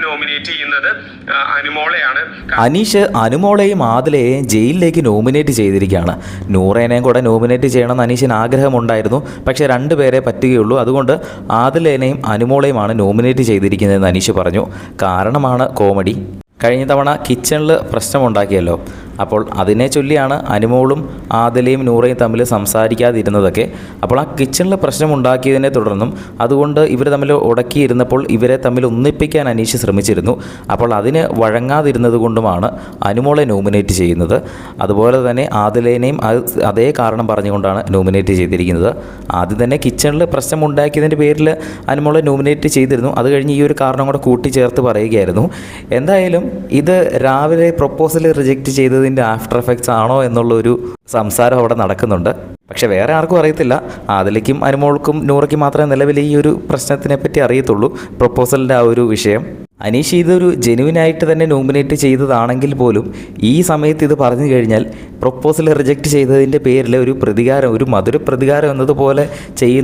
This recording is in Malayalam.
നോമിനേറ്റ് ചെയ്യുന്നത് അനുമോളെയാണ്. അനീഷ് അനുമോളെയും ആദിലയെയും ജയിലിലേക്ക് നോമിനേറ്റ് ചെയ്തിരിക്കുകയാണ്. നൂറേനെയും കൂടെ നോമിനേറ്റ് ചെയ്യണമെന്ന് അനീഷിന് ആഗ്രഹമുണ്ടായിരുന്നു. പക്ഷേ രണ്ടുപേരെ പറ്റുകയുള്ളൂ. അതുകൊണ്ട് ആദിലേനെയും അനുമോളെയുമാണ് നോമിനേറ്റ് ചെയ്തിരിക്കുന്നതെന്ന് അനീഷ് പറഞ്ഞു. കാരണമാണ് കോമഡി. കഴിഞ്ഞ തവണ കിച്ചണിൽ പ്രശ്നമുണ്ടാക്കിയല്ലോ. അപ്പോൾ അതിനെ ചൊല്ലിയാണ് അനുമോളും ആദിലയും നൂറയും തമ്മിൽ സംസാരിക്കാതിരുന്നതൊക്കെ. അപ്പോൾ ആ കിച്ചണിൽ പ്രശ്നമുണ്ടാക്കിയതിനെ തുടർന്നും അതുകൊണ്ട് ഇവർ തമ്മിൽ ഉടക്കിയിരുന്നപ്പോൾ ഇവരെ തമ്മിൽ ഒന്നിപ്പിക്കാൻ അനീഷ് ശ്രമിച്ചിരുന്നു. അപ്പോൾ അതിന് വഴങ്ങാതിരുന്നത് കൊണ്ടുമാണ് അനുമോളെ നോമിനേറ്റ് ചെയ്യുന്നത്. അതുപോലെ തന്നെ ആദിലേനെയും അതേ കാരണം പറഞ്ഞുകൊണ്ടാണ് നോമിനേറ്റ് ചെയ്തിരിക്കുന്നത്. ആദ്യം തന്നെ കിച്ചണിൽ പ്രശ്നമുണ്ടാക്കിയതിൻ്റെ പേരിൽ അനുമോളെ നോമിനേറ്റ് ചെയ്തിരുന്നു. അത് കഴിഞ്ഞ് ഈ ഒരു കാരണം കൂടെ കൂട്ടിച്ചേർത്ത് പറയുകയായിരുന്നു. എന്തായാലും ഇത് രാവിലെ പ്രൊപ്പോസൽ റിജക്റ്റ് ചെയ്തതിൻ്റെ ആഫ്റ്റർ എഫക്ട്സ് ആണോ എന്നുള്ളൊരു സംസാരം അവിടെ നടക്കുന്നുണ്ട്. പക്ഷെ വേറെ ആർക്കും അറിയത്തില്ല. ആദിലയ്ക്കും അനുമോൾക്കും നൂറയ്ക്കും മാത്രമേ നിലവിൽ ഈ ഒരു പ്രശ്നത്തിനെ പറ്റി അറിയത്തുള്ളൂ, പ്രൊപ്പോസലിൻ്റെ ആ ഒരു വിഷയം. അനീഷ് ഇതൊരു ജെനുവിനായിട്ട് തന്നെ നോമിനേറ്റ് ചെയ്തതാണെങ്കിൽ പോലും ഈ സമയത്ത് ഇത് പറഞ്ഞു കഴിഞ്ഞാൽ പ്രൊപ്പോസൽ റിജക്റ്റ് ചെയ്തതിൻ്റെ പേരിൽ ഒരു പ്രതികാരം, ഒരു മധുര പ്രതികാരം എന്നതുപോലെ ചെയ്യുന്ന